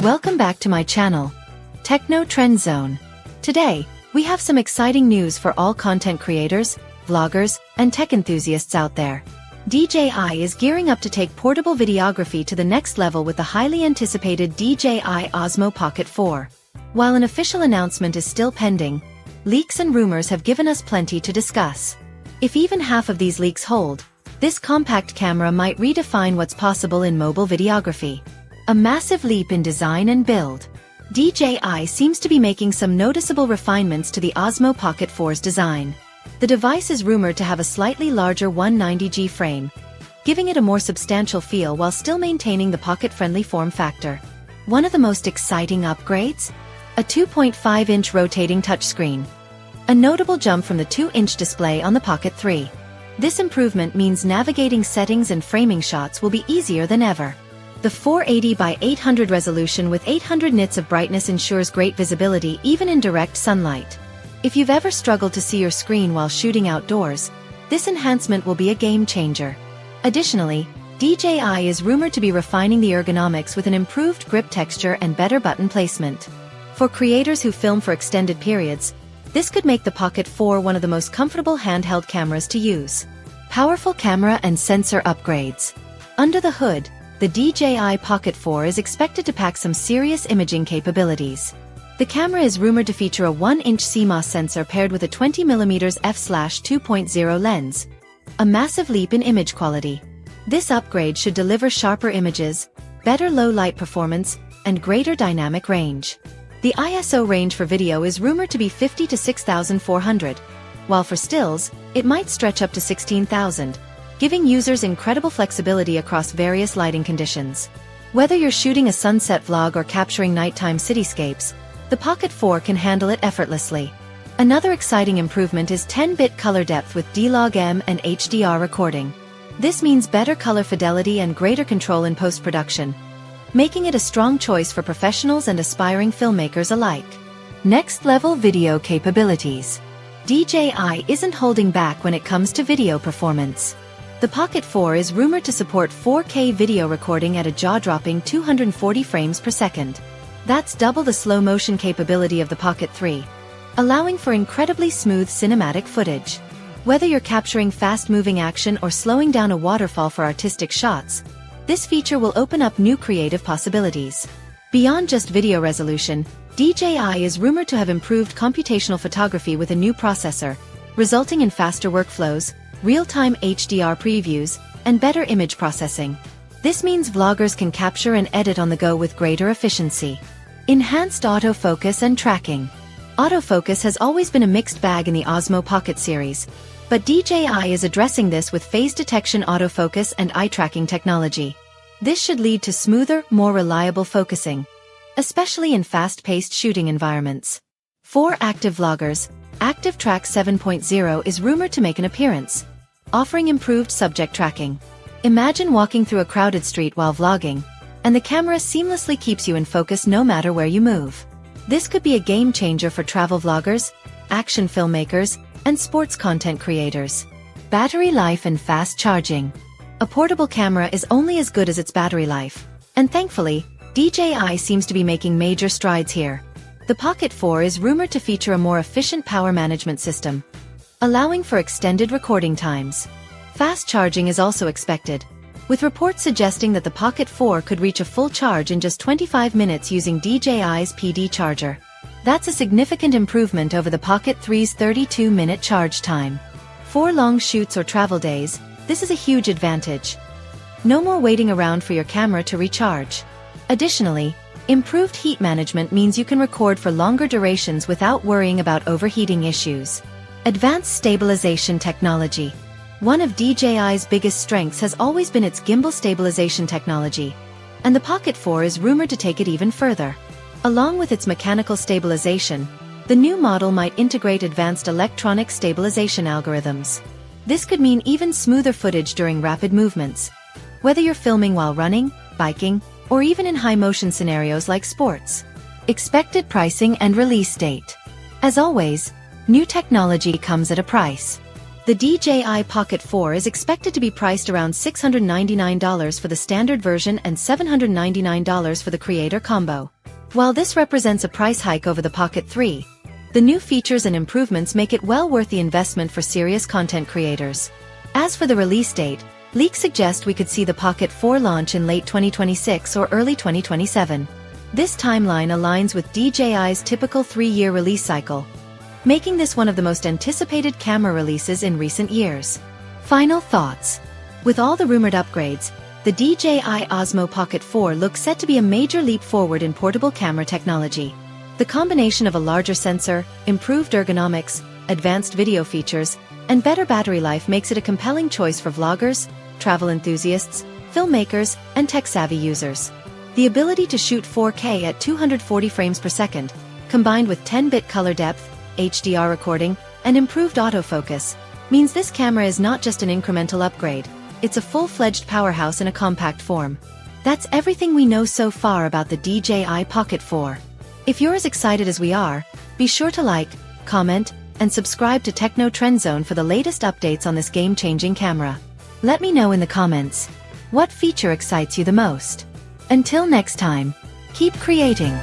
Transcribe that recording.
Welcome back to my channel, Techno Trend Zone. Today, we have some exciting news for all content creators, vloggers, and tech enthusiasts out there. DJI is gearing up to take portable videography to the next level with the highly anticipated DJI Osmo Pocket 4. While an official announcement is still pending, leaks and rumors have given us plenty to discuss. If even half of these leaks hold, this compact camera might redefine what's possible in mobile videography. A massive leap in design and build. DJI seems to be making some noticeable refinements to the Osmo Pocket 4's design. The device is rumored to have a slightly larger 190G frame, giving it a more substantial feel while still maintaining the pocket-friendly form factor. One of the most exciting upgrades? A 2.5-inch rotating touchscreen. A notable jump from the 2-inch display on the Pocket 3. This improvement means navigating settings and framing shots will be easier than ever. The 480 by 800 resolution with 800 nits of brightness ensures great visibility even in direct sunlight. If you've ever struggled to see your screen while shooting outdoors, this enhancement will be a game changer. Additionally, DJI is rumored to be refining the ergonomics with an improved grip texture and better button placement. For creators who film for extended periods, this could make the Pocket 4 one of the most comfortable handheld cameras to use. Powerful camera and sensor upgrades. Under the hood, the DJI Pocket 4 is expected to pack some serious imaging capabilities. The camera is rumored to feature a 1-inch CMOS sensor paired with a 20mm f/2.0 lens, a massive leap in image quality. This upgrade should deliver sharper images, better low-light performance, and greater dynamic range. The ISO range for video is rumored to be 50 to 6400, while for stills, it might stretch up to 16,000. Giving users incredible flexibility across various lighting conditions. Whether you're shooting a sunset vlog or capturing nighttime cityscapes, the Pocket 4 can handle it effortlessly. Another exciting improvement is 10-bit color depth with D-Log-M and HDR recording. This means better color fidelity and greater control in post-production, making it a strong choice for professionals and aspiring filmmakers alike. Next-level video capabilities. DJI isn't holding back when it comes to video performance. The Pocket 4 is rumored to support 4K video recording at a jaw-dropping 240 frames per second. That's double the slow-motion capability of the Pocket 3, allowing for incredibly smooth cinematic footage. Whether you're capturing fast-moving action or slowing down a waterfall for artistic shots, this feature will open up new creative possibilities. Beyond just video resolution, DJI is rumored to have improved computational photography with a new processor, resulting in faster workflows, real-time HDR previews, and better image processing. This means vloggers can capture and edit on the go with greater efficiency. Enhanced autofocus and tracking. Autofocus has always been a mixed bag in the Osmo Pocket series, but DJI is addressing this with phase detection autofocus and eye tracking technology. This should lead to smoother, more reliable focusing, especially in fast-paced shooting environments. For active vloggers, Active Track 7.0 is rumored to make an appearance, offering improved subject tracking. Imagine walking through a crowded street while vlogging, and the camera seamlessly keeps you in focus no matter where you move. This could be a game changer for travel vloggers, action filmmakers, and sports content creators. Battery life and fast charging. A portable camera is only as good as its battery life, and thankfully, DJI seems to be making major strides here. The Pocket 4 is rumored to feature a more efficient power management system, allowing for extended recording times. Fast charging is also expected, with reports suggesting that the Pocket 4 could reach a full charge in just 25 minutes using DJI's PD charger. That's a significant improvement over the Pocket 3's 32-minute charge time. For long shoots or travel days, this is a huge advantage. No more waiting around for your camera to recharge. Additionally, improved heat management means you can record for longer durations without worrying about overheating issues. Advanced stabilization technology. One of DJI's biggest strengths has always been its gimbal stabilization technology, and the Pocket 4 is rumored to take it even further. Along with its mechanical stabilization, the new model might integrate advanced electronic stabilization algorithms. This could mean even smoother footage during rapid movements, whether you're filming while running, biking, or even in high-motion scenarios like sports. Expected pricing and release date. As always, new technology comes at a price. The DJI Pocket 4 is expected to be priced around $699 for the standard version and $799 for the Creator Combo. While this represents a price hike over the Pocket 3, the new features and improvements make it well worth the investment for serious content creators. As for the release date, leaks suggest we could see the Pocket 4 launch in late 2026 or early 2027. This timeline aligns with DJI's typical 3-year release cycle, making this one of the most anticipated camera releases in recent years. Final thoughts. With all the rumored upgrades, the DJI Osmo Pocket 4 looks set to be a major leap forward in portable camera technology. The combination of a larger sensor, improved ergonomics, advanced video features, and better battery life makes it a compelling choice for vloggers, travel enthusiasts, filmmakers, and tech-savvy users. The ability to shoot 4K at 240 frames per second, combined with 10-bit color depth, HDR recording, and improved autofocus, means this camera is not just an incremental upgrade, it's a full-fledged powerhouse in a compact form. That's everything we know so far about the DJI Pocket 4. If you're as excited as we are, be sure to like, comment, and subscribe to Techno Trend Zone for the latest updates on this game-changing camera. Let me know in the comments, what feature excites you the most? Until next time, keep creating.